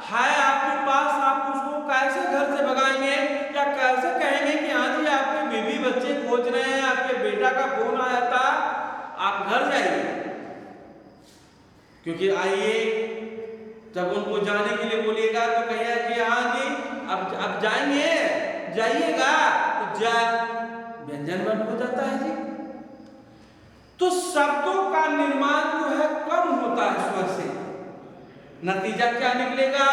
है आपके पास, आप उसको कैसे घर से भगाएंगे या कैसे कहेंगे कि हाँ जी आपके बीवी बच्चे खोज रहे हैं, आपके बेटा का फोन आया था, आप घर जाइए। क्योंकि आइए जब उनको जाने के लिए बोलिएगा तो कहिए कि हाँ जी अब जाएंगे, जाइएगा, तो जा व्यंजन वर्ण हो जाता है जी। तो शब्दों का निर्माण जो है कम होता है स्वर से। नतीजा क्या निकलेगा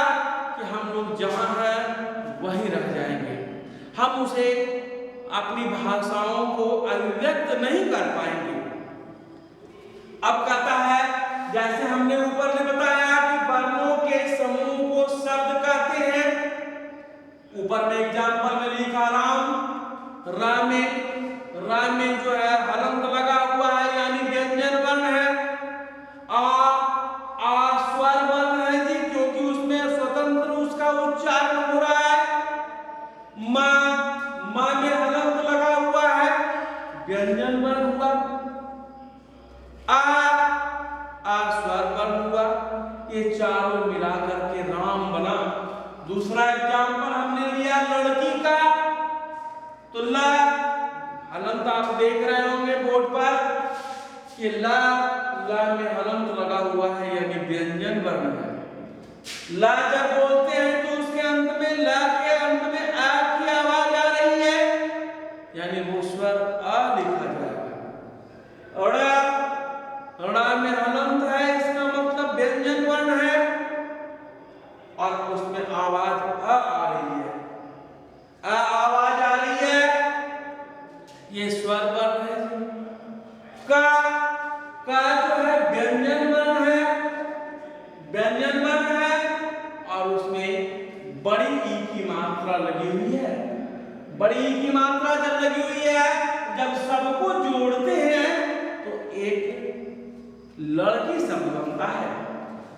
कि हम लोग जहां हैं वहीं रह जाएंगे, हम उसे अपनी भाषाओं को अभिव्यक्त नहीं कर पाएंगे। अब कहता है जैसे हमने ऊपर में बताया कि वर्णों के समूह को शब्द कहते हैं। ऊपर में एग्जाम्पल में लिखा राम में जो है हलंत लगा हुआ है यानी व्यंजन वर्ण है। आ स्वर वर्ण है जी, क्योंकि उसमें स्वतंत्र उसका उच्चारण हो रहा है। मां में हलंत लगा हुआ है, व्यंजन वर्ण हुआ। आ स्वर वर्ण हुआ। ये चारों मिलाकर के राम बना। दूसरा एग्जाम्पल हमने लिया लड़की का, तो ला हलंत आप देख रहे होंगे बोर्ड पर कि ला में हलंत लगा हुआ है यानी व्यंजन वर्ण है। ला जब बोलते हैं तो उसके अंत में ला के अंत में आ की आवाज आ रही है यानी वो स्वर आ लिखा जाएगा। अड़ा में हलंत है, इसका मतलब व्यंजन वर्ण है और उसमें आवाज आ रही है, आवाज आ रही है, ये स्वर वर्ण है। का जो है व्यंजन वर्ण है, व्यंजन वर्ण है और उसमें बड़ी ई की मात्रा लगी हुई है। बड़ी ई की मात्रा जब लगी हुई है, जब सबको जोड़ते हैं तो एक लड़की शब्द बनता है।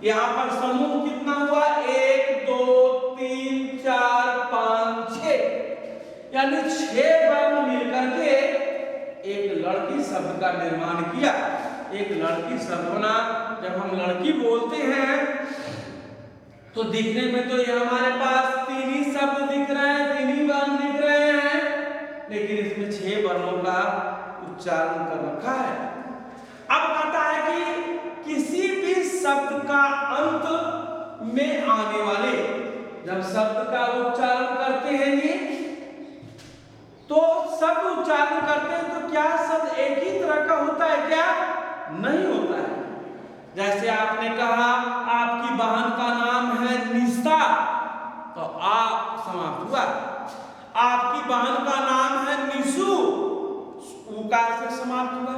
यहां पर समूह कितना हुआ, 1 2 3 4 5 6 यानी 6 वर्ण मिलकर के एक लड़की शब्द का निर्माण किया, एक लड़की शब्द बना। जब हम लड़की बोलते हैं तो दिखने में तो ये हमारे पास 3 ही शब्द दिख रहे हैं, 3 ही वर्ण दिख रहे हैं, लेकिन इसमें 6 वर्णों का उच्चारण कर रखा है। अब कहता है कि किसी भी शब्द का अंत में आने वाले, जब शब्द का उच्चारण करते हैं जी तो शब्द उच्चारण करते हैं तो क्या शब्द एक ही तरह का होता है क्या? नहीं होता है। जैसे आपने कहा आपकी बहन का नाम है निशा, तो आ समाप्त हुआ। आपकी बहन का नाम है निशु, उकार से समाप्त हुआ।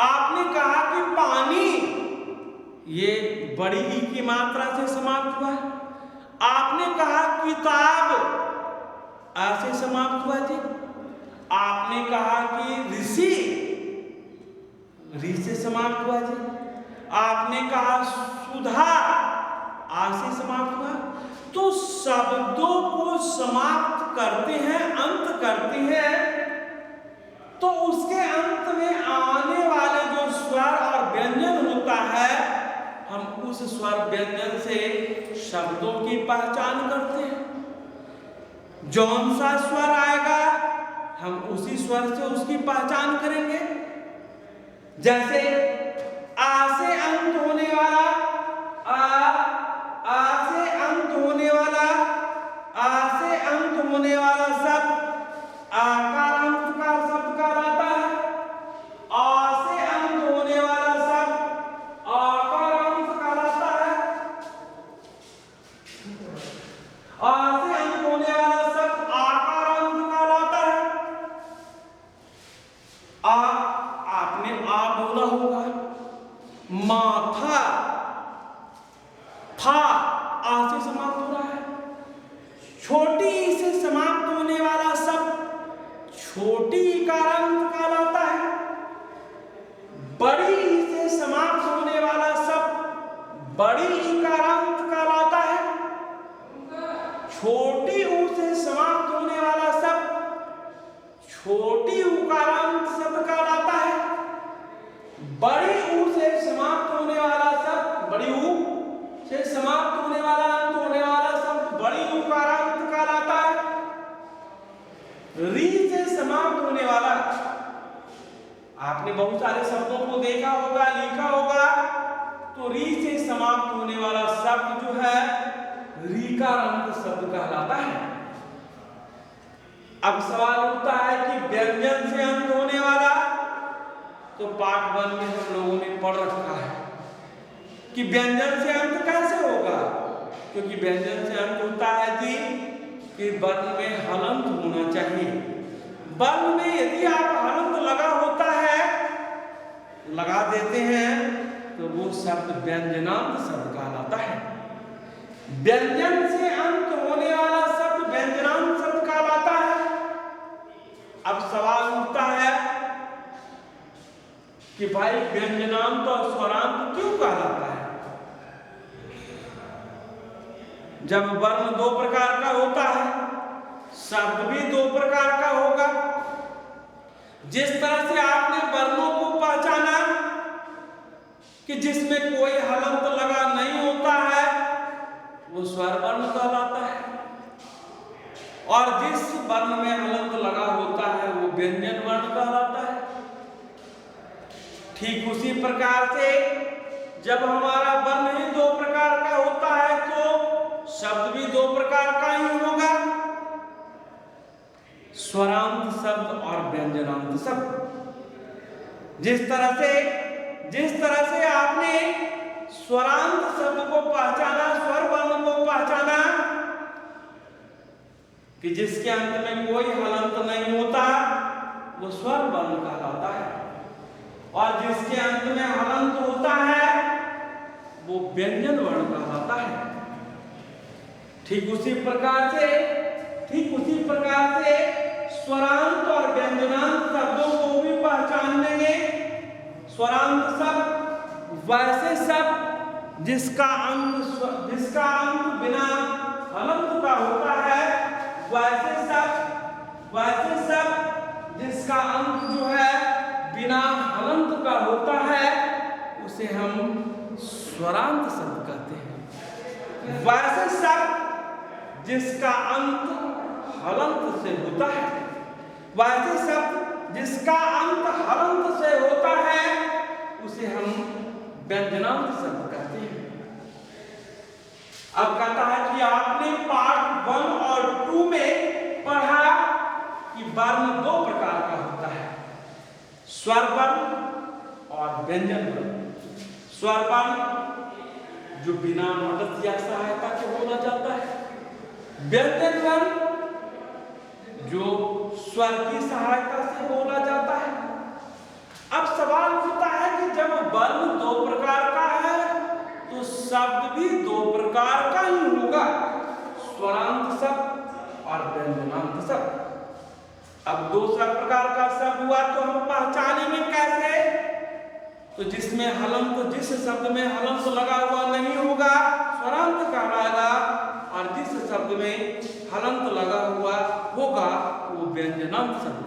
आपने कहा कि पानी, ये बड़ी ई की मात्रा से समाप्त हुआ। आपने कहा किताब, आ से समाप्त हुआ जी। आपने कहा कि ऋषि, ऋ से समाप्त हुआ जी। आपने कहा सुधा, आ से समाप्त हुआ। तो शब्दों को समाप्त करते हैं, अंत करते हैं, तो उसके अंत में आने वाले जो स्वर और व्यंजन होता है, हम उस स्वर व्यंजन से शब्दों की पहचान करते हैं। जौन सा स्वर आएगा हम उसी स्वर से उसकी पहचान करेंगे। जैसे आ से अंत होने वाला, आ से अंत होने वाला, आ से अंत होने वाला शब्द आकार अंत का शब्द कहलाता है। आ से अंत होने वाला शब्द आकार अंत कहलाता है। आ से अंत होने वाला शब्द आकार अंत कहलाता है। आपने आ बोला होगा, माथा, था आ से समाप्त हो रहा है। छोटी ई से समाप्त होने वाला शब्द छोटी इकारांत कहलाता है। बड़ी ई से समाप्त होने वाला शब्द बड़ी इकारांत कहलाता है। छोटी ऊ से समाप्त होने वाला शब्द छोटी उकारांत शब्द कहलाता है। बड़ी ऊ से समाप्त होने वाला शब्द बड़ी ऊ से समाप्त होने वाला अंत होने बहुत सारे शब्दों को देखा होगा, लिखा होगा, तो री से समाप्त होने वाला शब्द जो है रीकारांत शब्द कहलाता है। अब सवाल उठता है कि व्यंजन से अंत होने वाला, तो पाठ 1 में हम लोगों ने पढ़ रखा है कि व्यंजन से अंत कैसे होगा, क्योंकि व्यंजन से अंत होता है जी कि वर्ण में हलंत होना चाहिए। वर्ण में यदि आप हलंत लगा होता है, लगा देते हैं, तो वो शब्द व्यंजनांत शब्द कहलाता है। व्यंजन से अंत होने वाला शब्द व्यंजनांत शब्द कहलाता है। अब सवाल उठता है कि भाई व्यंजनांत और स्वरांत क्यों कहलाता है? जब वर्ण 2 प्रकार का होता है, शब्द भी 2 प्रकार का होगा। जिस तरह से आपने वर्णों को पहचाना कि जिसमें कोई हलंत लगा नहीं होता है, वो स्वर वर्ण कहलाता है, और जिस वर्ण में हलंत लगा होता है वो व्यंजन वर्ण कहलाता है। ठीक उसी प्रकार से जब हमारा वर्ण ही 2 प्रकार का होता है, तो शब्द भी 2 प्रकार का ही होगा, स्वरांत शब्द और व्यंजनांत शब्द। जिस तरह से आपने स्वरांत शब्द को पहचाना, स्वर वर्ण को पहचाना कि जिसके अंत में कोई हलंत नहीं होता, वो स्वर वर्ण कहलाता है, और जिसके अंत में हलंत होता है वो व्यंजन वर्ण कहलाता है। ठीक उसी प्रकार से स्वरांत और व्यंजनांत शब्दों को भी पहचान लेंगे। स्वरांत शब्द वैसे शब्द जिसका अंत बिना हलंत का होता है, वैसे शब्द जिसका अंत जो है बिना हलंत का होता है, उसे हम स्वरांत शब्द कहते हैं। वैसे शब्द जिसका अंत हलंत से होता है, वैसे शब्द जिसका अंत हलंत से होता है, उसे हम व्यंजनांत शब्द कहते हैं। अब कहता है कि आपने पार्ट 1 और 2 में पढ़ा कि वर्ण 2 प्रकार का होता है, स्वर वर्ण और व्यंजन वर्ण। स्वर वर्ण जो बिना मदद या सहायता के बोला जाता है, व्यंजन वर्ण जो स्वर की सहायता से बोला जाता है। अब सवाल उठता है कि जब वर्ण 2 प्रकार का है, तो शब्द भी 2 प्रकार का ही होगा, स्वरांत शब्द और व्यंजनांत शब्द। अब 2 प्रकार का शब्द हुआ, तो हम पहचानेंगे कैसे? तो जिस शब्द में हलंत लगा हुआ नहीं होगा, स्वरांत कहलाएगा, और जिस शब्द में हलंत लगा हुआ होगा, वो व्यंजनांत शब्द